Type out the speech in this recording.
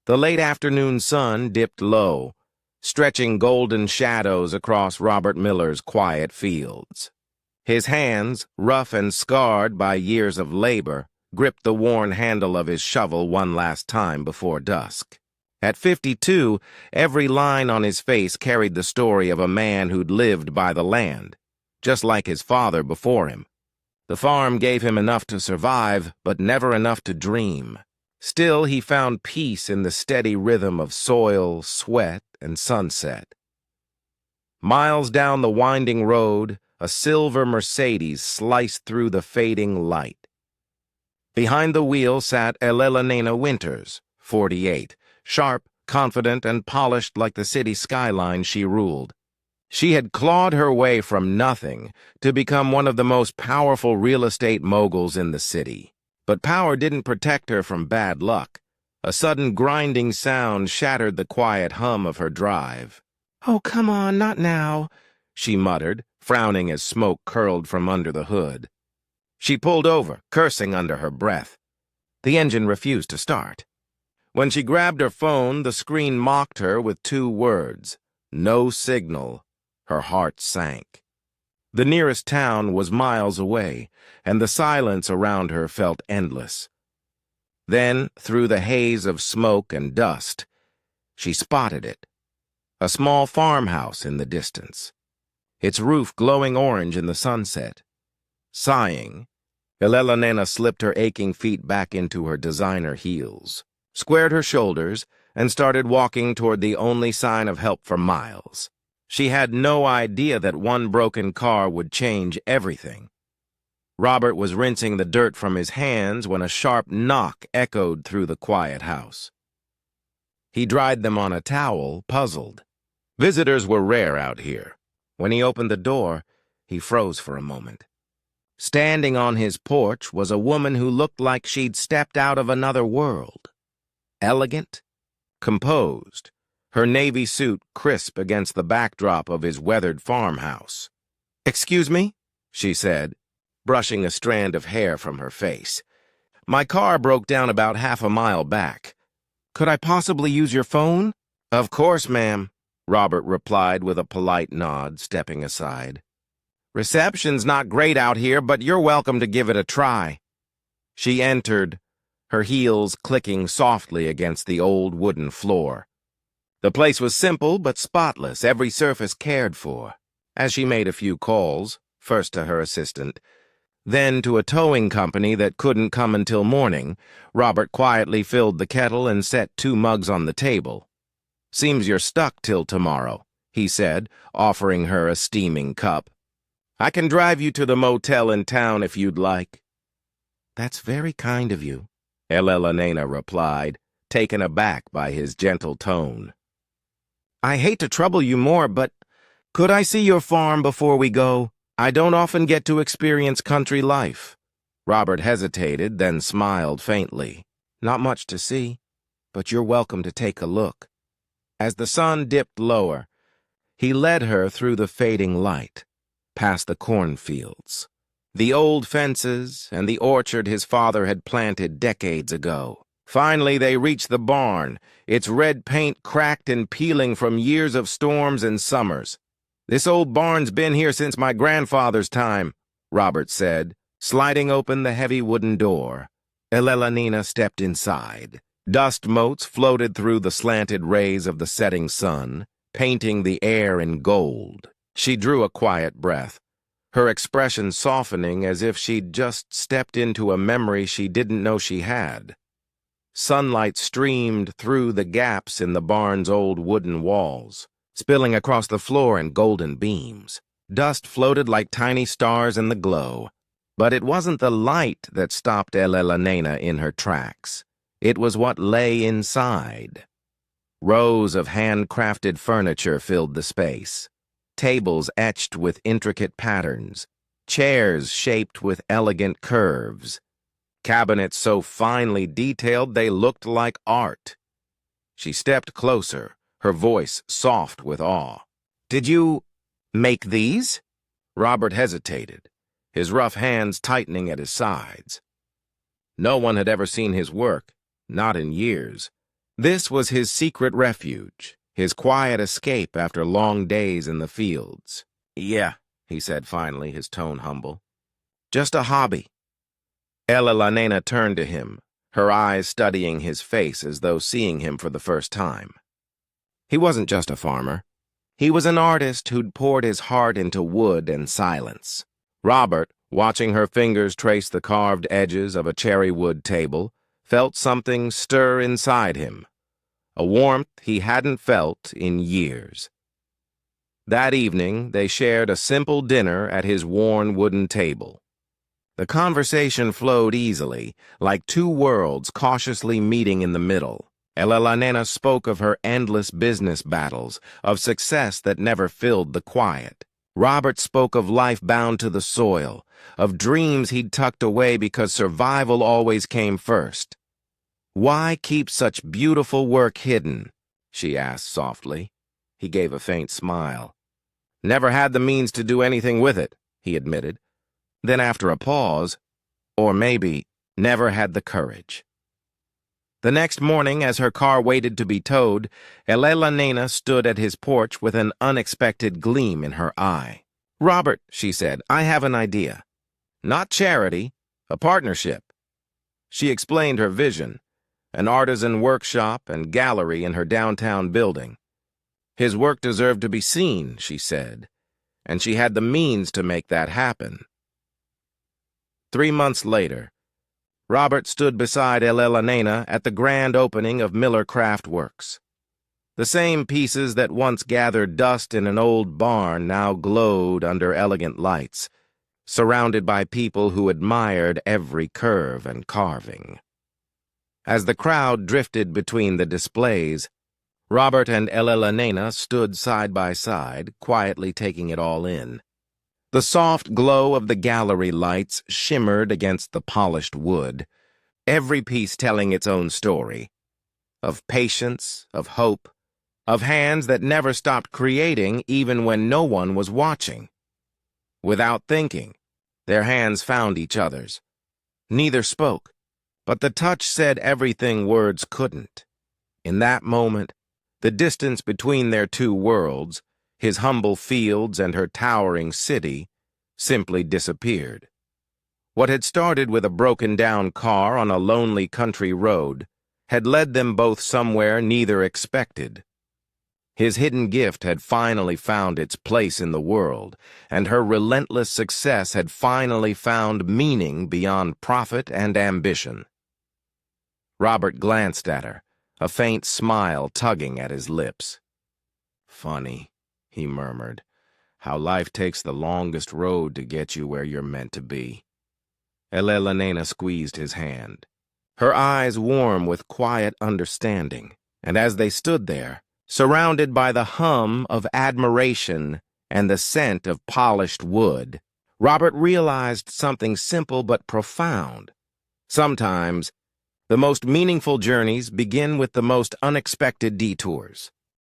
The late afternoon sun dipped low, stretching golden shadows across Robert Miller's quiet fields. His hands, rough and scarred by years of labor, gripped the worn handle of his shovel one last time before dusk. At 52, every line on his face carried the story of a man who'd lived by the land, just like his father before him. The farm gave him enough to survive, but never enough to dream. Still, he found peace in the steady rhythm of soil, sweat, and sunset. Miles down the winding road, a silver Mercedes sliced through the fading light. Behind the wheel sat Elena Winters, 48, sharp, confident, and polished like the city skyline she ruled. She had clawed her way from nothing to become one of the most powerful real estate moguls in the city. But power didn't protect her from bad luck. A sudden grinding sound shattered the quiet hum of her drive. "Oh, come on, not now," she muttered, frowning as smoke curled from under the hood. She pulled over, cursing under her breath. The engine refused to start. When she grabbed her phone, the screen mocked her with two words: no signal. Her heart sank. The nearest town was miles away, and the silence around her felt endless. Then, through the haze of smoke and dust, she spotted it. A small farmhouse in the distance, its roof glowing orange in the sunset. Sighing, Elena slipped her aching feet back into her designer heels, squared her shoulders, and started walking toward the only sign of help for miles. She had no idea that one broken car would change everything. Robert was rinsing the dirt from his hands when a sharp knock echoed through the quiet house. He dried them on a towel, puzzled. Visitors were rare out here. When he opened the door, he froze for a moment. Standing on his porch was a woman who looked like she'd stepped out of another world. Elegant, composed, her navy suit crisp against the backdrop of his weathered farmhouse. "Excuse me?" she said, brushing a strand of hair from her face. "My car broke down about half a mile back. Could I possibly use your phone?" "Of course, ma'am," Robert replied with a polite nod, stepping aside. "Reception's not great out here, but you're welcome to give it a try." She entered, her heels clicking softly against the old wooden floor. The place was simple but spotless, every surface cared for. As she made a few calls, first to her assistant, then to a towing company that couldn't come until morning, Robert quietly filled the kettle and set 2 mugs on the table. "Seems you're stuck till tomorrow," he said, offering her a steaming cup. "I can drive you to the motel in town if you'd like." "That's very kind of you," Elena replied, taken aback by his gentle tone. "I hate to trouble you more, but could I see your farm before we go? I don't often get to experience country life." Robert hesitated, then smiled faintly. "Not much to see, but you're welcome to take a look." As the sun dipped lower, he led her through the fading light, past the cornfields, the old fences, and the orchard his father had planted decades ago. Finally, they reached the barn, its red paint cracked and peeling from years of storms and summers. "This old barn's been here since my grandfather's time," Robert said, sliding open the heavy wooden door. Elena stepped inside. Dust motes floated through the slanted rays of the setting sun, painting the air in gold. She drew a quiet breath, her expression softening as if she'd just stepped into a memory she didn't know she had. Sunlight streamed through the gaps in the barn's old wooden walls, spilling across the floor in golden beams. Dust floated like tiny stars in the glow. But it wasn't the light that stopped Elena in her tracks. It was what lay inside. Rows of handcrafted furniture filled the space. Tables etched with intricate patterns. Chairs shaped with elegant curves. Cabinets so finely detailed they looked like art. She stepped closer, her voice soft with awe. "Did you make these?" Robert hesitated, his rough hands tightening at his sides. No one had ever seen his work, not in years. This was his secret refuge, his quiet escape after long days in the fields. "Yeah," he said finally, his tone humble. "Just a hobby." Elena turned to him, her eyes studying his face as though seeing him for the first time. He wasn't just a farmer. He was an artist who'd poured his heart into wood and silence. Robert, watching her fingers trace the carved edges of a cherry wood table, felt something stir inside him, a warmth he hadn't felt in years. That evening, they shared a simple dinner at his worn wooden table. The conversation flowed easily, like two worlds cautiously meeting in the middle. Elena spoke of her endless business battles, of success that never filled the quiet. Robert spoke of life bound to the soil, of dreams he'd tucked away because survival always came first. "Why keep such beautiful work hidden?" she asked softly. He gave a faint smile. "Never had the means to do anything with it," he admitted. Then after a pause, "Or maybe never had the courage." The next morning, as her car waited to be towed, Elena stood at his porch with an unexpected gleam in her eye. "Robert," she said, "I have an idea. Not charity, a partnership." She explained her vision, an artisan workshop and gallery in her downtown building. His work deserved to be seen, she said, and she had the means to make that happen. 3 months later, Robert stood beside Elena at the grand opening of Miller Craft Works. The same pieces that once gathered dust in an old barn now glowed under elegant lights, surrounded by people who admired every curve and carving. As the crowd drifted between the displays, Robert and Elena stood side by side, quietly taking it all in. The soft glow of the gallery lights shimmered against the polished wood, every piece telling its own story, of patience, of hope, of hands that never stopped creating even when no one was watching. Without thinking, their hands found each other's. Neither spoke, but the touch said everything words couldn't. In that moment, the distance between their two worlds, his humble fields and her towering city, simply disappeared. What had started with a broken-down car on a lonely country road had led them both somewhere neither expected. His hidden gift had finally found its place in the world, and her relentless success had finally found meaning beyond profit and ambition. Robert glanced at her, a faint smile tugging at his lips. "Funny," he murmured, "how life takes the longest road to get you where you're meant to be." Elena squeezed his hand, her eyes warm with quiet understanding, and as they stood there, surrounded by the hum of admiration and the scent of polished wood, Robert realized something simple but profound. Sometimes, the most meaningful journeys begin with the most unexpected detours.